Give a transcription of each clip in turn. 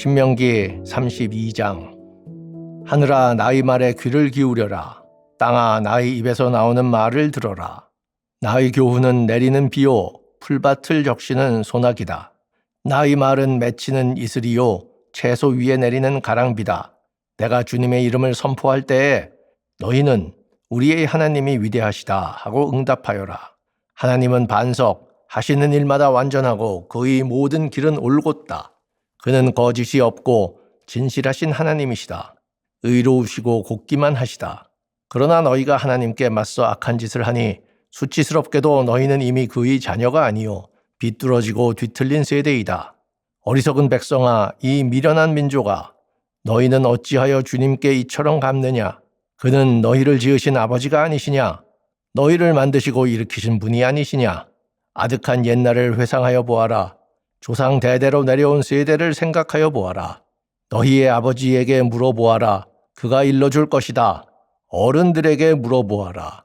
신명기 32장. 하늘아 나의 말에 귀를 기울여라. 땅아 나의 입에서 나오는 말을 들어라. 나의 교훈은 내리는 비요 풀밭을 적시는 소나기다. 나의 말은 맺히는 이슬이요 채소 위에 내리는 가랑비다. 내가 주님의 이름을 선포할 때에 너희는 우리의 하나님이 위대하시다 하고 응답하여라. 하나님은 반석, 하시는 일마다 완전하고 그의 모든 길은 올곧다. 그는 거짓이 없고 진실하신 하나님이시다. 의로우시고 곱기만 하시다. 그러나 너희가 하나님께 맞서 악한 짓을 하니 수치스럽게도 너희는 이미 그의 자녀가 아니요 비뚤어지고 뒤틀린 세대이다. 어리석은 백성아, 이 미련한 민족아, 너희는 어찌하여 주님께 이처럼 갚느냐? 그는 너희를 지으신 아버지가 아니시냐? 너희를 만드시고 일으키신 분이 아니시냐? 아득한 옛날을 회상하여 보아라. 조상 대대로 내려온 세대를 생각하여 보아라. 너희의 아버지에게 물어보아라. 그가 일러줄 것이다. 어른들에게 물어보아라.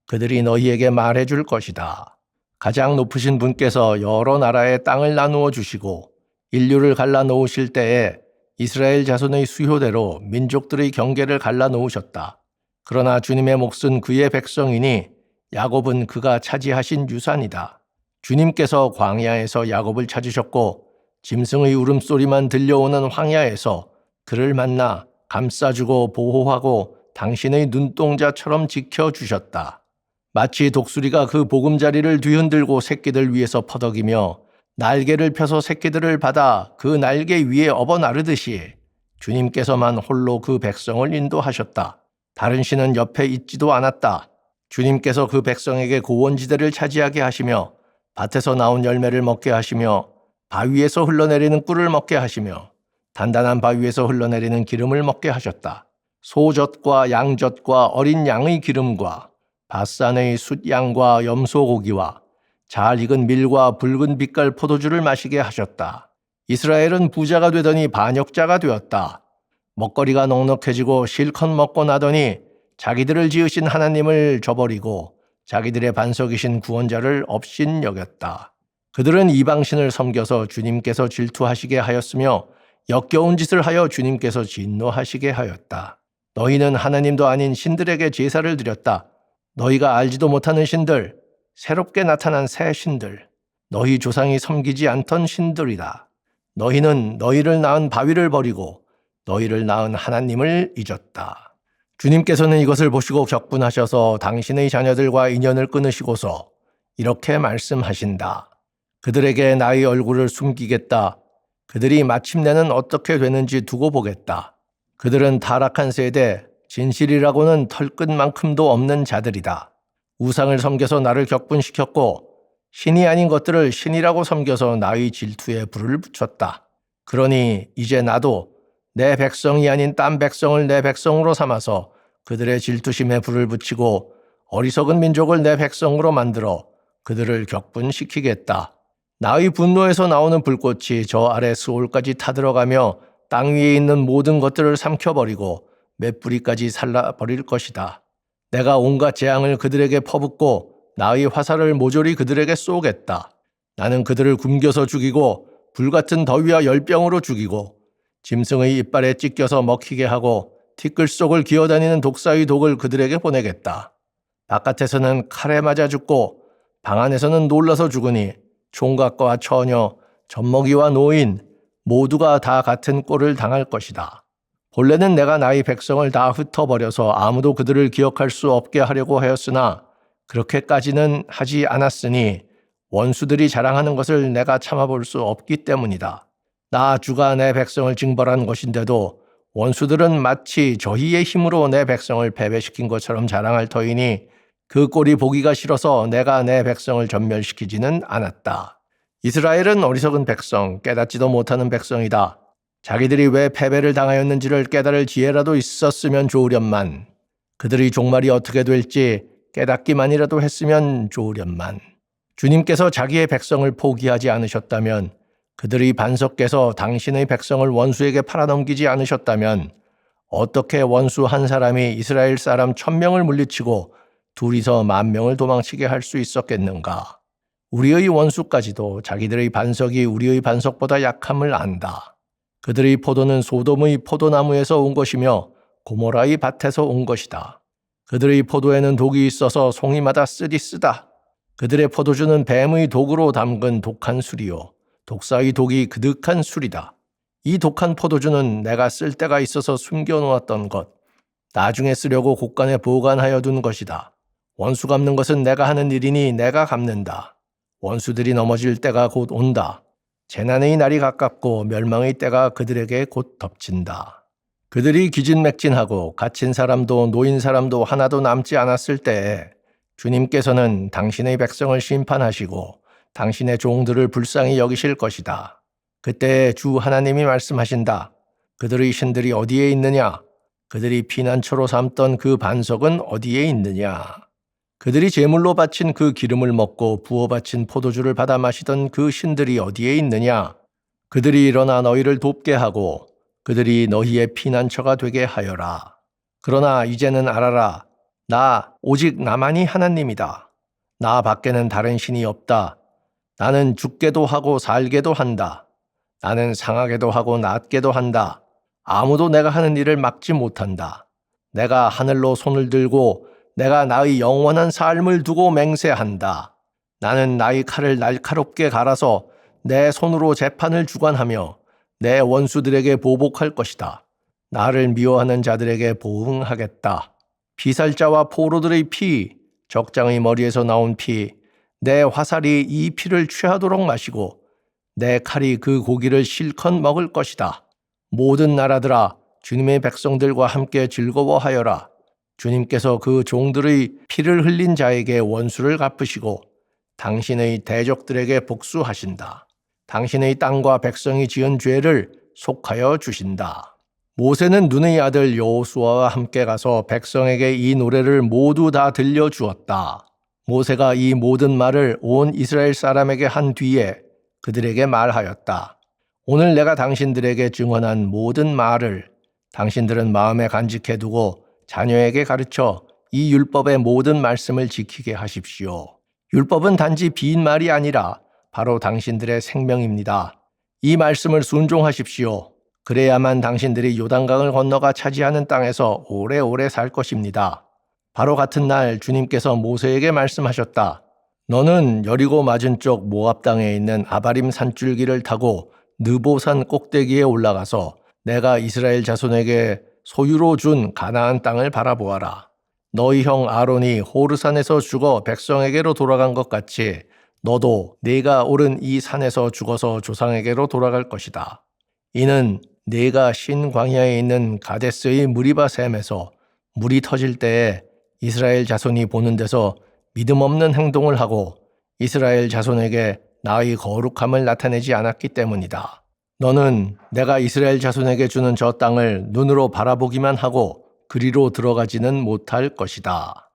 그들이 너희에게 말해줄 것이다. 가장 높으신 분께서 여러 나라의 땅을 나누어 주시고 인류를 갈라놓으실 때에 이스라엘 자손의 수효대로 민족들의 경계를 갈라놓으셨다. 그러나 주님의 몫은 그의 백성이니 야곱은 그가 차지하신 유산이다. 주님께서 광야에서 야곱을 찾으셨고 짐승의 울음소리만 들려오는 황야에서 그를 만나 감싸주고 보호하고 당신의 눈동자처럼 지켜주셨다. 마치 독수리가 그 보금자리를 뒤흔들고 새끼들 위에서 퍼덕이며 날개를 펴서 새끼들을 받아 그 날개 위에 업어 나르듯이 주님께서만 홀로 그 백성을 인도하셨다. 다른 신은 옆에 있지도 않았다. 주님께서 그 백성에게 고원지대를 차지하게 하시며 밭에서 나온 열매를 먹게 하시며 바위에서 흘러내리는 꿀을 먹게 하시며 단단한 바위에서 흘러내리는 기름을 먹게 하셨다. 소젖과 양젖과 어린 양의 기름과 밧산의 숫양과 염소고기와 잘 익은 밀과 붉은 빛깔 포도주를 마시게 하셨다. 이스라엘은 부자가 되더니 반역자가 되었다. 먹거리가 넉넉해지고 실컷 먹고 나더니 자기들을 지으신 하나님을 저버리고 자기들의 반석이신 구원자를 업신여겼다. 그들은 이방신을 섬겨서 주님께서 질투하시게 하였으며 역겨운 짓을 하여 주님께서 진노하시게 하였다. 너희는 하나님도 아닌 신들에게 제사를 드렸다. 너희가 알지도 못하는 신들, 새롭게 나타난 새 신들, 너희 조상이 섬기지 않던 신들이다. 너희는 너희를 낳은 바위를 버리고 너희를 낳은 하나님을 잊었다. 주님께서는 이것을 보시고 격분하셔서 당신의 자녀들과 인연을 끊으시고서 이렇게 말씀하신다. 그들에게 나의 얼굴을 숨기겠다. 그들이 마침내는 어떻게 되는지 두고 보겠다. 그들은 타락한 세대, 진실이라고는 털끝만큼도 없는 자들이다. 우상을 섬겨서 나를 격분시켰고 신이 아닌 것들을 신이라고 섬겨서 나의 질투에 불을 붙였다. 그러니 이제 나도 내 백성이 아닌 딴 백성을 내 백성으로 삼아서 그들의 질투심에 불을 붙이고 어리석은 민족을 내 백성으로 만들어 그들을 격분시키겠다. 나의 분노에서 나오는 불꽃이 저 아래 스올까지 타들어가며 땅 위에 있는 모든 것들을 삼켜버리고 맷뿌리까지 살라버릴 것이다. 내가 온갖 재앙을 그들에게 퍼붓고 나의 화살을 모조리 그들에게 쏘겠다. 나는 그들을 굶겨서 죽이고 불같은 더위와 열병으로 죽이고 짐승의 이빨에 찢겨서 먹히게 하고 티끌 속을 기어다니는 독사의 독을 그들에게 보내겠다. 바깥에서는 칼에 맞아 죽고 방 안에서는 놀라서 죽으니 총각과 처녀, 젖먹이와 노인 모두가 다 같은 꼴을 당할 것이다. 본래는 내가 나의 백성을 다 흩어버려서 아무도 그들을 기억할 수 없게 하려고 하였으나 그렇게까지는 하지 않았으니 원수들이 자랑하는 것을 내가 참아볼 수 없기 때문이다. 나 주가 내 백성을 징벌한 것인데도 원수들은 마치 저희의 힘으로 내 백성을 패배시킨 것처럼 자랑할 터이니 그 꼴이 보기가 싫어서 내가 내 백성을 전멸시키지는 않았다. 이스라엘은 어리석은 백성, 깨닫지도 못하는 백성이다. 자기들이 왜 패배를 당하였는지를 깨달을 지혜라도 있었으면 좋으련만. 그들의 종말이 어떻게 될지 깨닫기만이라도 했으면 좋으련만. 주님께서 자기의 백성을 포기하지 않으셨다면, 그들의 반석께서 당신의 백성을 원수에게 팔아넘기지 않으셨다면 어떻게 원수 한 사람이 이스라엘 사람 1000명을 물리치고 둘이서 10,000명을 도망치게 할 수 있었겠는가? 우리의 원수까지도 자기들의 반석이 우리의 반석보다 약함을 안다. 그들의 포도는 소돔의 포도나무에서 온 것이며 고모라의 밭에서 온 것이다. 그들의 포도에는 독이 있어서 송이마다 쓰디쓰다. 그들의 포도주는 뱀의 독으로 담근 독한 술이요 독사의 독이 그득한 술이다. 이 독한 포도주는 내가 쓸 때가 있어서 숨겨놓았던 것, 나중에 쓰려고 곳간에 보관하여 둔 것이다. 원수 갚는 것은 내가 하는 일이니 내가 갚는다. 원수들이 넘어질 때가 곧 온다. 재난의 날이 가깝고 멸망의 때가 그들에게 곧 덮친다. 그들이 기진맥진하고 갇힌 사람도 노인 사람도 하나도 남지 않았을 때에 주님께서는 당신의 백성을 심판하시고 당신의 종들을 불쌍히 여기실 것이다. 그때 주 하나님이 말씀하신다. 그들의 신들이 어디에 있느냐? 그들이 피난처로 삼던 그 반석은 어디에 있느냐? 그들이 제물로 바친 그 기름을 먹고 부어 바친 포도주를 받아 마시던 그 신들이 어디에 있느냐? 그들이 일어나 너희를 돕게 하고 그들이 너희의 피난처가 되게 하여라. 그러나 이제는 알아라. 나 오직 나만이 하나님이다. 나 밖에는 다른 신이 없다. 나는 죽게도 하고 살게도 한다. 나는 상하게도 하고 낫게도 한다. 아무도 내가 하는 일을 막지 못한다. 내가 하늘로 손을 들고 내가 나의 영원한 삶을 두고 맹세한다. 나는 나의 칼을 날카롭게 갈아서 내 손으로 재판을 주관하며 내 원수들에게 보복할 것이다. 나를 미워하는 자들에게 보응하겠다. 피살자와 포로들의 피, 적장의 머리에서 나온 피, 내 화살이 이 피를 취하도록 마시고 내 칼이 그 고기를 실컷 먹을 것이다. 모든 나라들아, 주님의 백성들과 함께 즐거워하여라. 주님께서 그 종들의 피를 흘린 자에게 원수를 갚으시고 당신의 대적들에게 복수하신다. 당신의 땅과 백성이 지은 죄를 속하여 주신다. 모세는 눈의 아들 여호수아와 함께 가서 백성에게 이 노래를 모두 다 들려주었다. 모세가 이 모든 말을 온 이스라엘 사람에게 한 뒤에 그들에게 말하였다. 오늘 내가 당신들에게 증언한 모든 말을 당신들은 마음에 간직해두고 자녀에게 가르쳐 이 율법의 모든 말씀을 지키게 하십시오. 율법은 단지 빈말이 아니라 바로 당신들의 생명입니다. 이 말씀을 순종하십시오. 그래야만 당신들이 요단강을 건너가 차지하는 땅에서 오래오래 살 것입니다. 바로 같은 날 주님께서 모세에게 말씀하셨다. 너는 여리고 맞은쪽 모압 땅에 있는 아바림 산줄기를 타고 느보산 꼭대기에 올라가서 내가 이스라엘 자손에게 소유로 준 가나안 땅을 바라보아라. 너희 형 아론이 호르산에서 죽어 백성에게로 돌아간 것 같이 너도 네가 오른 이 산에서 죽어서 조상에게로 돌아갈 것이다. 이는 네가 신광야에 있는 가데스의 무리바 샘에서 물이 터질 때에 이스라엘 자손이 보는 데서 믿음 없는 행동을 하고 이스라엘 자손에게 나의 거룩함을 나타내지 않았기 때문이다. 너는 내가 이스라엘 자손에게 주는 저 땅을 눈으로 바라보기만 하고 그리로 들어가지는 못할 것이다.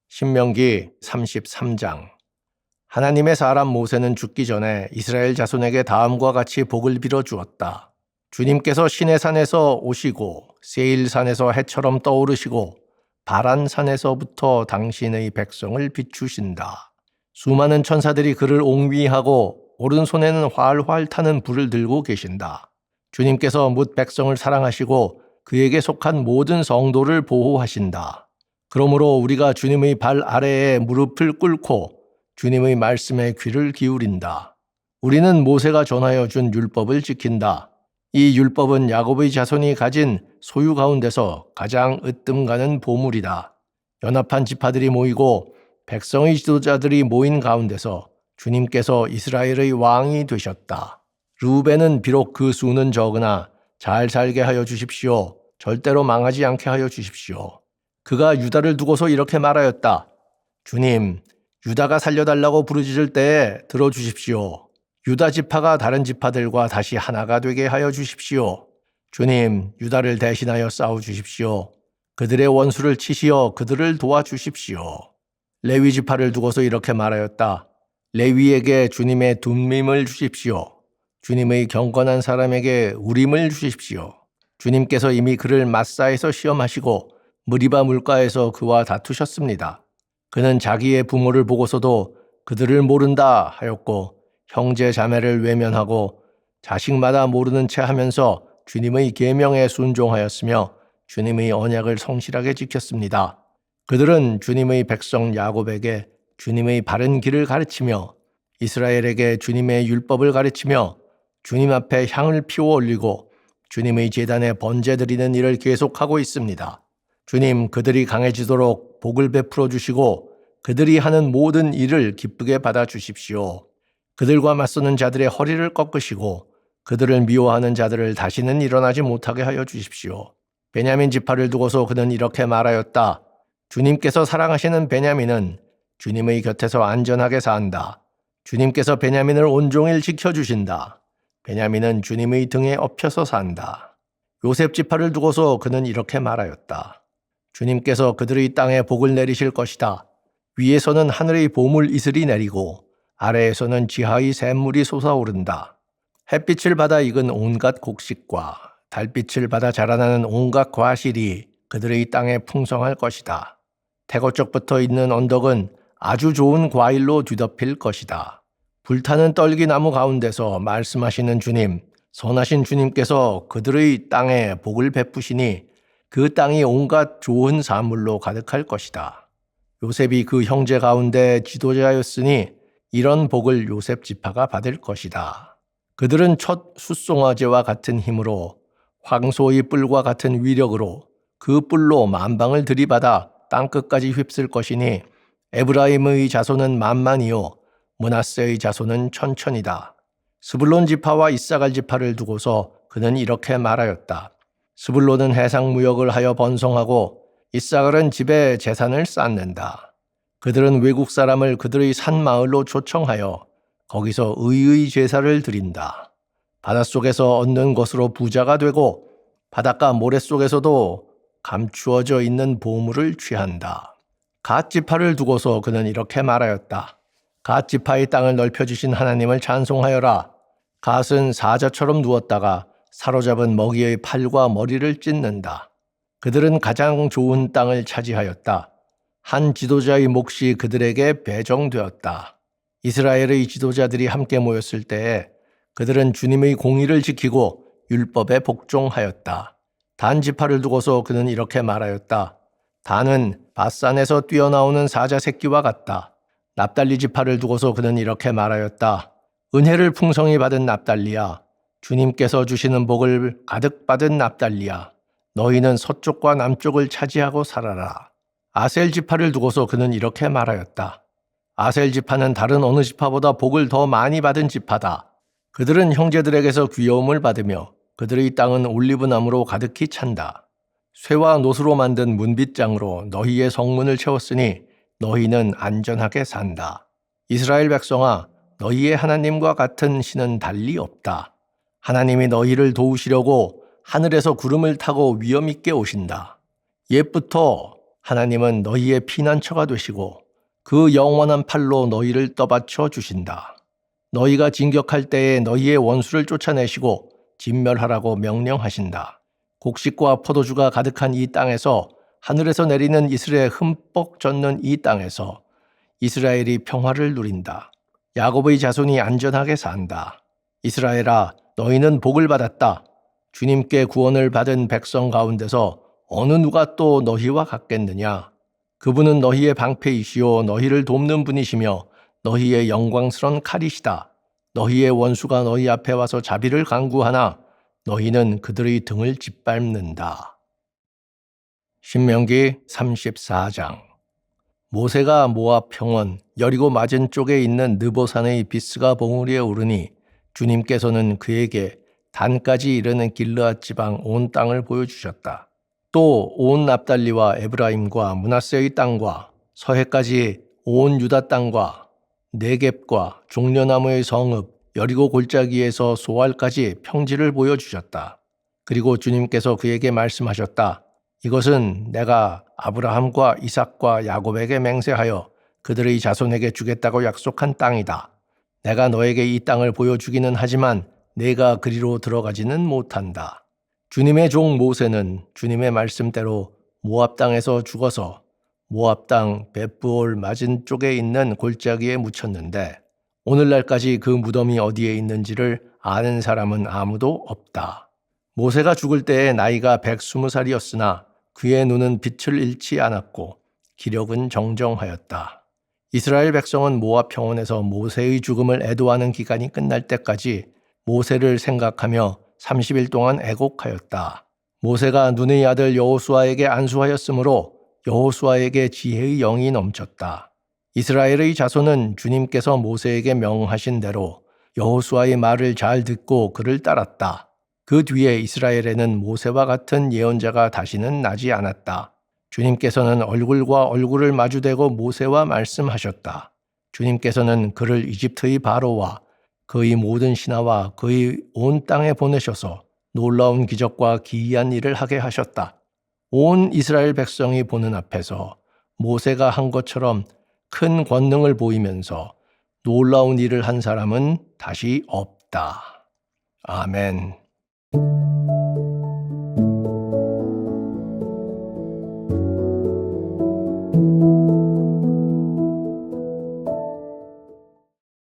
신명기 33장. 하나님의 사람 모세는 죽기 전에 이스라엘 자손에게 다음과 같이 복을 빌어 주었다. 주님께서 시내산에서 오시고 세일산에서 해처럼 떠오르시고 바란산에서부터 당신의 백성을 비추신다. 수많은 천사들이 그를 옹위하고 오른손에는 활활 타는 불을 들고 계신다. 주님께서 뭇 백성을 사랑하시고 그에게 속한 모든 성도를 보호하신다. 그러므로 우리가 주님의 발 아래에 무릎을 꿇고 주님의 말씀에 귀를 기울인다. 우리는 모세가 전하여 준 율법을 지킨다. 이 율법은 야곱의 자손이 가진 소유 가운데서 가장 으뜸 가는 보물이다. 연합한 지파들이 모이고 백성의 지도자들이 모인 가운데서 주님께서 이스라엘의 왕이 되셨다. 르우벤은 비록 그 수는 적으나 잘 살게 하여 주십시오. 절대로 망하지 않게 하여 주십시오. 그가 유다를 두고서 이렇게 말하였다. 주님, 유다가 살려달라고 부르짖을 때에 들어주십시오. 유다 지파가 다른 지파들과 다시 하나가 되게 하여 주십시오. 주님, 유다를 대신하여 싸워주십시오. 그들의 원수를 치시어 그들을 도와주십시오. 레위 지파를 두고서 이렇게 말하였다. 레위에게 주님의 둠밈을 주십시오. 주님의 경건한 사람에게 우림을 주십시오. 주님께서 이미 그를 마사에서 시험하시고 무리바 물가에서 그와 다투셨습니다. 그는 자기의 부모를 보고서도 그들을 모른다 하였고 형제 자매를 외면하고 자식마다 모르는 채 하면서 주님의 계명에 순종하였으며 주님의 언약을 성실하게 지켰습니다. 그들은 주님의 백성 야곱에게 주님의 바른 길을 가르치며 이스라엘에게 주님의 율법을 가르치며 주님 앞에 향을 피워 올리고 주님의 제단에 번제 드리는 일을 계속하고 있습니다. 주님, 그들이 강해지도록 복을 베풀어 주시고 그들이 하는 모든 일을 기쁘게 받아 주십시오. 그들과 맞서는 자들의 허리를 꺾으시고 그들을 미워하는 자들을 다시는 일어나지 못하게 하여 주십시오. 베냐민 지파를 두고서 그는 이렇게 말하였다. 주님께서 사랑하시는 베냐민은 주님의 곁에서 안전하게 산다. 주님께서 베냐민을 온종일 지켜주신다. 베냐민은 주님의 등에 엎혀서 산다. 요셉 지파를 두고서 그는 이렇게 말하였다. 주님께서 그들의 땅에 복을 내리실 것이다. 위에서는 하늘의 보물 이슬이 내리고 아래에서는 지하의 샘물이 솟아오른다. 햇빛을 받아 익은 온갖 곡식과 달빛을 받아 자라나는 온갖 과실이 그들의 땅에 풍성할 것이다. 태고 쪽부터 있는 언덕은 아주 좋은 과일로 뒤덮일 것이다. 불타는 떨기나무 가운데서 말씀하시는 주님, 선하신 주님께서 그들의 땅에 복을 베푸시니 그 땅이 온갖 좋은 사물로 가득할 것이다. 요셉이 그 형제 가운데 지도자였으니 이런 복을 요셉 지파가 받을 것이다. 그들은 첫 숫송아지와 같은 힘으로 황소의 뿔과 같은 위력으로 그 뿔로 만방을 들이받아 땅끝까지 휩쓸 것이니 에브라임의 자손은 만만이요 므낫세의 자손은 천천이다. 스불론 지파와 이사갈 지파를 두고서 그는 이렇게 말하였다. 스불론은 해상무역을 하여 번성하고 이사갈은 집에 재산을 쌓는다. 그들은 외국 사람을 그들의 산마을로 초청하여 거기서 의의 제사를 드린다. 바닷속에서 얻는 것으로 부자가 되고 바닷가 모래속에서도 감추어져 있는 보물을 취한다. 갓 지파를 두고서 그는 이렇게 말하였다. 갓 지파의 땅을 넓혀주신 하나님을 찬송하여라. 갓은 사자처럼 누웠다가 사로잡은 먹이의 팔과 머리를 찢는다. 그들은 가장 좋은 땅을 차지하였다. 한 지도자의 몫이 그들에게 배정되었다. 이스라엘의 지도자들이 함께 모였을 때에 그들은 주님의 공의를 지키고 율법에 복종하였다. 단 지파를 두고서 그는 이렇게 말하였다. 단은 바산에서 뛰어나오는 사자 새끼와 같다. 납달리 지파를 두고서 그는 이렇게 말하였다. 은혜를 풍성히 받은 납달리야. 주님께서 주시는 복을 가득 받은 납달리야. 너희는 서쪽과 남쪽을 차지하고 살아라. 아셀 지파를 두고서 그는 이렇게 말하였다. 아셀 지파는 다른 어느 지파보다 복을 더 많이 받은 지파다. 그들은 형제들에게서 귀여움을 받으며 그들의 땅은 올리브나무로 가득히 찬다. 쇠와 노수로 만든 문빗장으로 너희의 성문을 채웠으니 너희는 안전하게 산다. 이스라엘 백성아, 너희의 하나님과 같은 신은 달리 없다. 하나님이 너희를 도우시려고 하늘에서 구름을 타고 위엄 있게 오신다. 옛부터 하나님은 너희의 피난처가 되시고 그 영원한 팔로 너희를 떠받쳐 주신다. 너희가 진격할 때에 너희의 원수를 쫓아내시고 진멸하라고 명령하신다. 곡식과 포도주가 가득한 이 땅에서 하늘에서 내리는 이슬에 흠뻑 젖는 이 땅에서 이스라엘이 평화를 누린다. 야곱의 자손이 안전하게 산다. 이스라엘아, 너희는 복을 받았다. 주님께 구원을 받은 백성 가운데서 어느 누가 또 너희와 같겠느냐? 그분은 너희의 방패이시오 너희를 돕는 분이시며 너희의 영광스런 칼이시다. 너희의 원수가 너희 앞에 와서 자비를 강구하나 너희는 그들의 등을 짓밟는다. 신명기 34장. 모세가 모압 평원 여리고 맞은 쪽에 있는 느보산의 비스가 봉우리에 오르니 주님께서는 그에게 단까지 이르는 길르앗 지방 온 땅을 보여주셨다. 또 온 납달리와 에브라임과 므낫세의 땅과 서해까지 온 유다 땅과 네겝과 종려나무의 성읍 여리고 골짜기에서 소알까지 평지를 보여주셨다. 그리고 주님께서 그에게 말씀하셨다. 이것은 내가 아브라함과 이삭과 야곱에게 맹세하여 그들의 자손에게 주겠다고 약속한 땅이다. 내가 너에게 이 땅을 보여주기는 하지만 내가 그리로 들어가지는 못한다. 주님의 종 모세는 주님의 말씀대로 모압 땅에서 죽어서 모압 땅 벳부올 맞은 쪽에 있는 골짜기에 묻혔는데 오늘날까지 그 무덤이 어디에 있는지를 아는 사람은 아무도 없다. 모세가 죽을 때의 나이가 120살이었으나 그의 눈은 빛을 잃지 않았고 기력은 정정하였다. 이스라엘 백성은 모압 평원에서 모세의 죽음을 애도하는 기간이 끝날 때까지 모세를 생각하며 30일 동안 애곡하였다. 모세가 눈의 아들 여호수아에게 안수하였으므로 여호수아에게 지혜의 영이 넘쳤다. 이스라엘의 자손은 주님께서 모세에게 명하신 대로 여호수아의 말을 잘 듣고 그를 따랐다. 그 뒤에 이스라엘에는 모세와 같은 예언자가 다시는 나지 않았다. 주님께서는 얼굴과 얼굴을 마주대고 모세와 말씀하셨다. 주님께서는 그를 이집트의 바로와 그의 모든 신하와 그의 온 땅에 보내셔서 놀라운 기적과 기이한 일을 하게 하셨다. 온 이스라엘 백성이 보는 앞에서 모세가 한 것처럼 큰 권능을 보이면서 놀라운 일을 한 사람은 다시 없다. 아멘.